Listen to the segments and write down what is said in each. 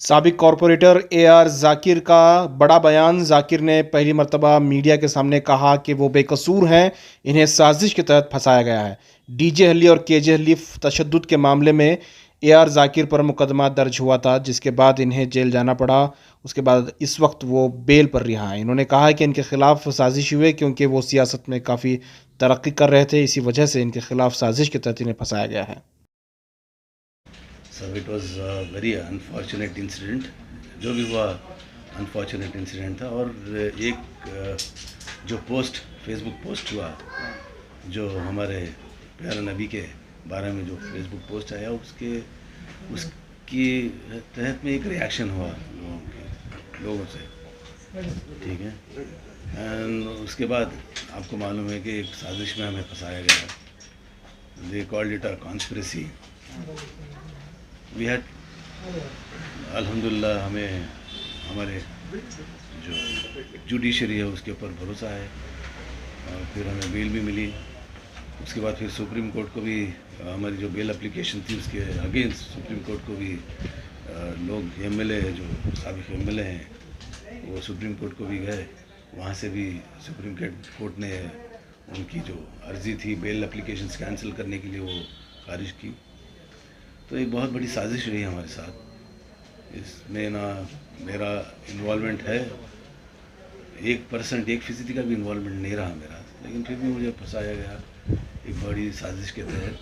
साबिक corporator AR Zakir का बड़ा बयान। जाकिर ने पहली मर्तबा मीडिया के सामने कहा कि वो बेकसूर हैं, इन्हें साजिश के तहत फंसाया गया है। DJ हल्ली और KJ हल्ली तशद्दुद के मामले में AR जाकिर पर मुकदमा दर्ज हुआ था, जिसके बाद इन्हें जेल जाना पड़ा। उसके बाद इस वक्त वो बेल पर रिहा हैं। इन्होंने कहा है कि इनके खिलाफ साजिश हुई क्योंकि वो सियासत में काफ़ी तरक्की कर रहे थे, इसी वजह से इनके खिलाफ साजिश के तहत इन्हें फंसाया गया है। So it was a very unfortunate incident. जो भी हुआ अनफॉर्चुनेट इंसिडेंट था। और एक जो पोस्ट फेसबुक पोस्ट हुआ, जो हमारे प्यारे नबी के बारे में जो फेसबुक पोस्ट आया, उसकी तहत में एक रिएक्शन हुआ लोगों से, ठीक है। एंड उसके बाद आपको मालूम है कि एक साजिश में हमें फंसाया गया। They called it a conspiracy. We had अल्हम्दुलिल्लाह हमें हमारे जो जुडिशरी है उसके ऊपर भरोसा है, और फिर हमें बेल भी मिली। उसके बाद फिर सुप्रीम कोर्ट को भी हमारी जो बेल एप्लीकेशन थी उसके अगेंस्ट सुप्रीम कोर्ट को भी लोग MLA जो साबिक MLA हैं वो सुप्रीम कोर्ट को भी गए। वहाँ से भी सुप्रीम कोर्ट ने उनकी जो अर्ज़ी थी बेल एप्लीकेशंस कैंसिल करने के लिए वो खारिज की। तो एक बहुत बड़ी साजिश रही हमारे साथ। इसमें ना मेरा इन्वॉल्वमेंट है, 1% 1% का भी इन्वॉल्वमेंट नहीं रहा मेरा, लेकिन फिर भी मुझे फंसाया गया एक बड़ी साजिश के तहत।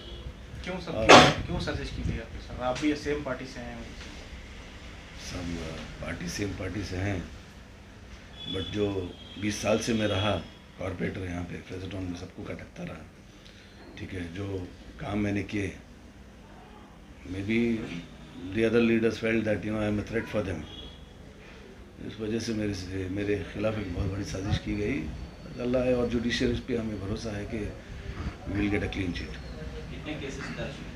क्यों साजिश की गई आपके साथ? आप भी सेम पार्टी से हैं? सब सेम पार्टी से हैं, बट जो 20 साल से मैं रहा कॉरपोरेटर यहाँ पे प्रेसिडेंट में सबको कटकता रहा, ठीक है। जो काम मैंने किए, may be the other leaders felt that I am a threat for them. इस वजह से मेरे खिलाफ एक बहुत बड़ी साजिश की गई। अल्लाह है और जुडिशरी पे हमें भरोसा है कि we will get a clean chit. कितने केसेस दर्ज हुए?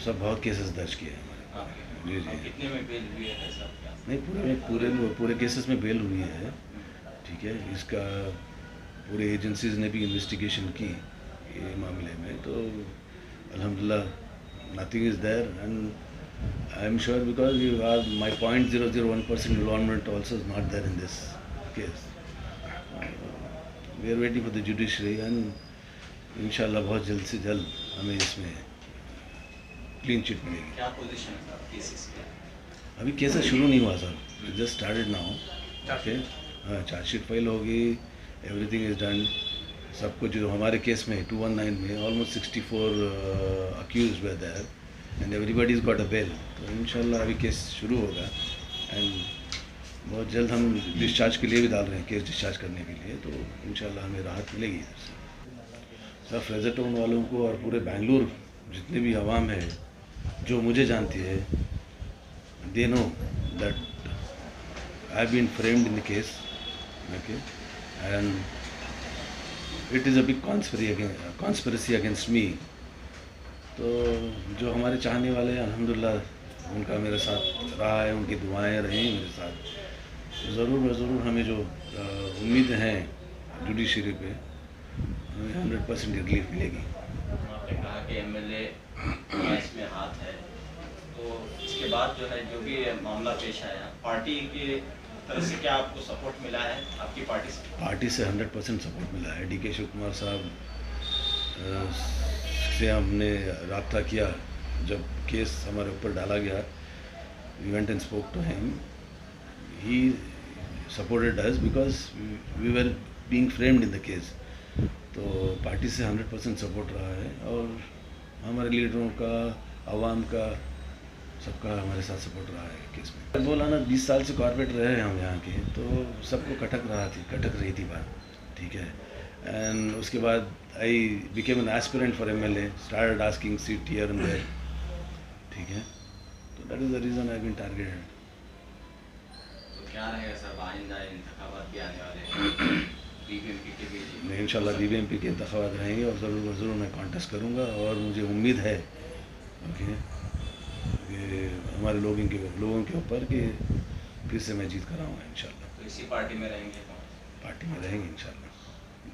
सब बहुत केसेस दर्ज किए हैं हमारे। जी जी। कितने में बेल हुई है सब क्या? नहीं, पूरे केसेस में बेल हुई है, ठीक है। इसका पूरे एजेंसीज ने भी इन्वेस्टिगेशन की ये मामले में, तो अल्हम्दुलिल्लाह nothing is there and I am sure because you are my 0.001% involvement also is not there in this case. We are waiting for the judiciary and इंशाल्लाह बहुत जल्द से जल्द हमें इसमें क्लीन चिट मिलेगी। क्या पोजीशन है केसेस की? अभी केसेस शुरू नहीं हुआ sir, just started now. Okay, हाँ, चार्जशीट फाइल होगी, एवरीथिंग इज डन। सब कुछ जो हमारे केस में 219 में almost 64 accused were there and everybody is got a bail. तो इंशाल्लाह अभी केस शुरू होगा एंड बहुत जल्द हम डिस्चार्ज के लिए भी डाल रहे हैं, केस डिस्चार्ज करने के लिए, तो इंशाल्लाह हमें राहत मिलेगी इधर से। सब फ्रेजर टाउन वालों को और पूरे बेंगलुरु जितने भी आवाम है जो मुझे जानती है, they know that I've been framed in the case, okay, and it is a big conspiracy against me. तो जो हमारे चाहने वाले हैं अल्हम्दुलिल्लाह उनका मेरे साथ रहा है, उनकी दुआएं रही मेरे साथ। ज़रूर हमें जो उम्मीद हैं जुडिशरी पे, हमें 100% रिलीफ मिलेगी। आपने कहा कि MLA का इसमें हाथ है, तो इसके बाद जो है जो भी मामला पेश आया, पार्टी की तरफ से क्या आपको सपोर्ट मिला है? आपकी पार्टी से? पार्टी से 100% सपोर्ट मिला है। DK शिव कुमार साहब से हमने रब्ता किया जब केस हमारे ऊपर डाला गया। We went and spoke to him, he supported us because we were being framed in the case. तो पार्टी से 100% सपोर्ट रहा है, और हमारे लीडरों का, आवाम का, सबका हमारे साथ सपोर्ट रहा है केस में। बोला ना 20 साल से कॉर्पोरेट रहे हम यहाँ के, तो सबको कटक रही थी बात, ठीक है। एंड उसके बाद I became an aspirant for MLA, started asking seat here and there, ठीक है। तो that is the reason I been targeted. तो क्या रहेगा सर, आइंदा इंतखाबात भी आने वाले हैं DBMP के भी? इंशाल्लाह DBMP के इंतखाबात रहेंगे और ज़रूर मैं कॉन्टेस्ट करूँगा, और मुझे उम्मीद है ओके कि हमारे लोगों के ऊपर कि फिर से मैं जीत कर आऊँगा इंशाल्लाह। तो इसी पार्टी में रहेंगे? पार्टी में रहेंगे इंशाल्लाह।